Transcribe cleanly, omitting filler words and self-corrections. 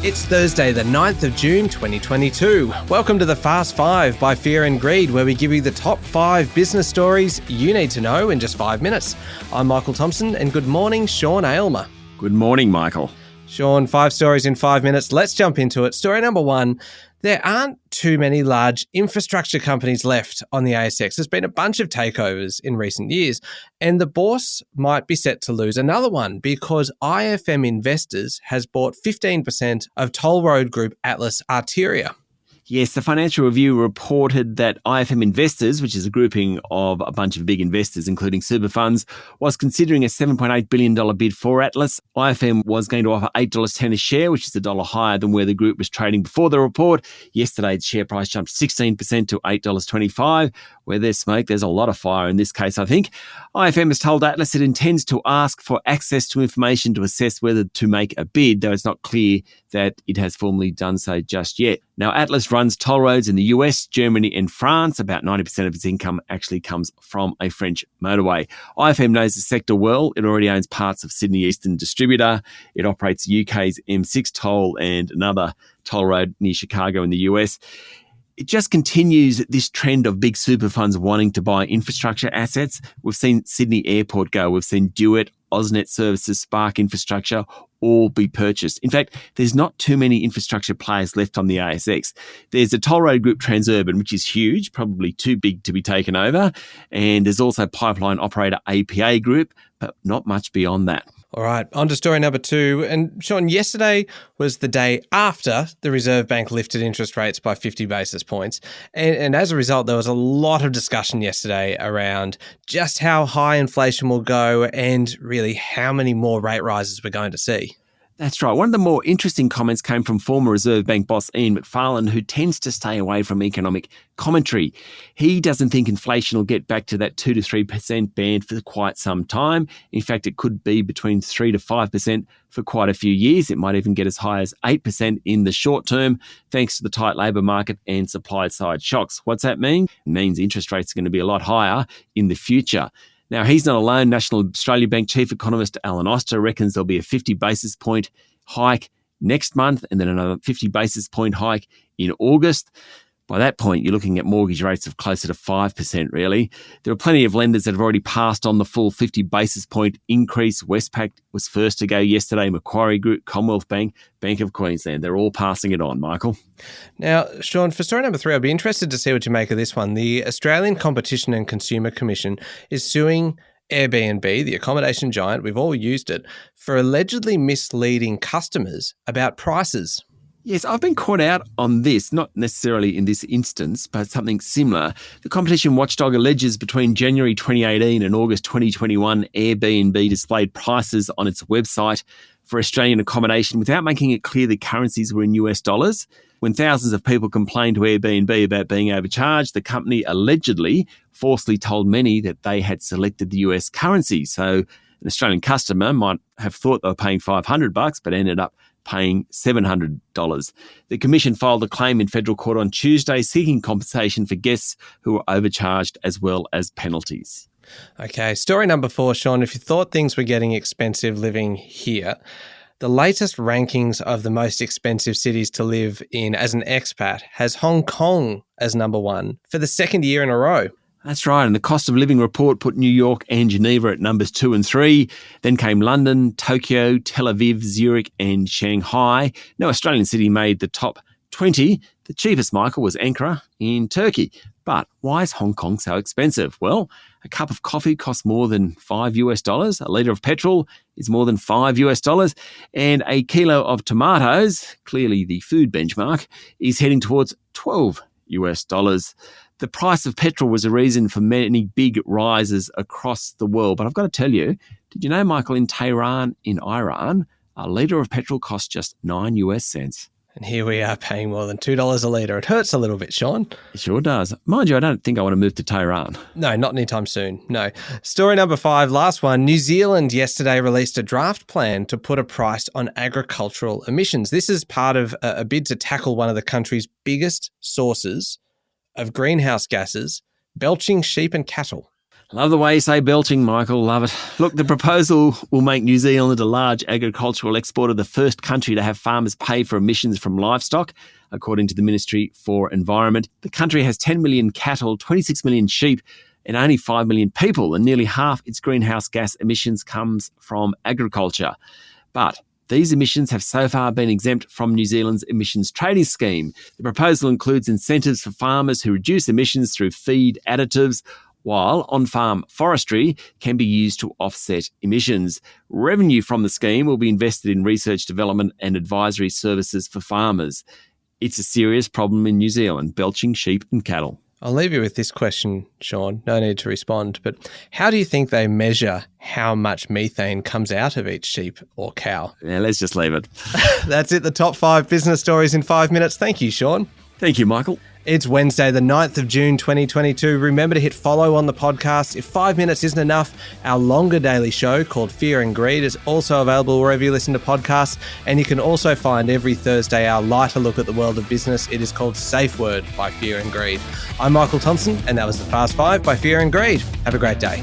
It's Thursday, the 9th of June, 2022. Welcome to the Fast Five by Fear and Greed, where we give you the top 5 business stories you need to know in just 5 minutes. I'm Michael Thompson, and good morning, Sean Aylmer. Good morning, Michael. Sean, 5 stories in 5 minutes. Let's jump into it. Story number 1. There aren't too many large infrastructure companies left on the ASX. There's been a bunch of takeovers in recent years, and the bourse might be set to lose another one because IFM Investors has bought 15% of toll road group Atlas Arteria. Yes, the Financial Review reported that IFM Investors, which is a grouping of a bunch of big investors, including super funds, was considering a $7.8 billion bid for Atlas. IFM was going to offer $8.10 a share, which is $1 higher than where the group was trading before the report. Yesterday, the share price jumped 16% to $8.25. Where there's smoke, there's a lot of fire in this case, I think. IFM has told Atlas it intends to ask for access to information to assess whether to make a bid, though it's not clear that it has formally done so just yet. Now, Atlas runs toll roads in the US, Germany and France. About 90% of its income actually comes from a French motorway. IFM knows the sector well. It already owns parts of Sydney Eastern Distributor. It operates UK's M6 toll and another toll road near Chicago in the US. It just continues this trend of big super funds wanting to buy infrastructure assets. We've seen Sydney Airport go. We've seen Duet, AusNet Services, Spark Infrastructure all be purchased. In fact, there's not too many infrastructure players left on the ASX. There's the toll road group Transurban, which is huge, probably too big to be taken over. And there's also pipeline operator APA Group, but not much beyond that. All right, on to story number 2. And Sean, yesterday was the day after the Reserve Bank lifted interest rates by 50 basis points. And as a result, there was a lot of discussion yesterday around just how high inflation will go and really how many more rate rises we're going to see. That's right. One of the more interesting comments came from former Reserve Bank boss Ian Macfarlane, who tends to stay away from economic commentary. He doesn't think inflation will get back to that 2 to 3% band for quite some time. In fact, it could be between 3 to 5% for quite a few years. It might even get as high as 8% in the short term, thanks to the tight labour market and supply side shocks. What's that mean? It means interest rates are going to be a lot higher in the future. Now, he's not alone. National Australia Bank Chief Economist Alan Oster reckons there'll be a 50 basis point hike next month and then another 50 basis point hike in August. By that point, you're looking at mortgage rates of closer to 5%, really. There are plenty of lenders that have already passed on the full 50 basis point increase. Westpac was first to go yesterday, Macquarie Group, Commonwealth Bank, Bank of Queensland. They're all passing it on, Michael. Now, Sean, for story number 3, I'd be interested to see what you make of this one. The Australian Competition and Consumer Commission is suing Airbnb, the accommodation giant, we've all used it, for allegedly misleading customers about prices. Yes, I've been caught out on this, not necessarily in this instance, but something similar. The competition watchdog alleges between January 2018 and August 2021, Airbnb displayed prices on its website for Australian accommodation without making it clear the currencies were in US dollars. When thousands of people complained to Airbnb about being overcharged, the company allegedly falsely told many that they had selected the US currency. So an Australian customer might have thought they were paying $500, but ended up paying $700. The Commission filed a claim in federal court on Tuesday seeking compensation for guests who were overcharged as well as penalties. Okay, story number 4, Sean. If you thought things were getting expensive living here, the latest rankings of the most expensive cities to live in as an expat has Hong Kong as number 1 for the second year in a row. That's right, and the cost of living report put New York and Geneva at numbers 2 and 3. Then came London, Tokyo, Tel Aviv, Zurich and Shanghai. No Australian city made the top 20. The cheapest, Michael, was Ankara in Turkey. But why is Hong Kong so expensive? Well, a cup of coffee costs more than $5. A litre of petrol is more than $5. And a kilo of tomatoes, clearly the food benchmark, is heading towards $12. The price of petrol was a reason for many big rises across the world. But I've got to tell you, did you know, Michael, in Tehran, in Iran, a litre of petrol costs just 9 US cents. And here we are paying more than $2 a litre. It hurts a little bit, Sean. It sure does. Mind you, I don't think I want to move to Tehran. No, not anytime soon. No. Story number 5, last one. New Zealand yesterday released a draft plan to put a price on agricultural emissions. This is part of a bid to tackle one of the country's biggest sources of greenhouse gases, belching sheep and cattle. Love the way you say belching, Michael. Love it. Look, the proposal will make New Zealand a large agricultural exporter, the first country to have farmers pay for emissions from livestock, according to the Ministry for Environment. The country has 10 million cattle, 26 million sheep, and only 5 million people, and nearly half its greenhouse gas emissions comes from agriculture. But these emissions have so far been exempt from New Zealand's emissions trading scheme. The proposal includes incentives for farmers who reduce emissions through feed additives, while on-farm forestry can be used to offset emissions. Revenue from the scheme will be invested in research, development and advisory services for farmers. It's a serious problem in New Zealand, belching sheep and cattle. I'll leave you with this question, Sean. No need to respond. But how do you think they measure how much methane comes out of each sheep or cow? Yeah, let's just leave it. That's it. The top 5 business stories in 5 minutes. Thank you, Sean. Thank you, Michael. It's Wednesday, the 9th of June, 2022. Remember to hit follow on the podcast. If 5 minutes isn't enough, our longer daily show called Fear and Greed is also available wherever you listen to podcasts. And you can also find every Thursday our lighter look at the world of business. It is called Safe Word by Fear and Greed. I'm Michael Thompson, and that was the Fast 5 by Fear and Greed. Have a great day.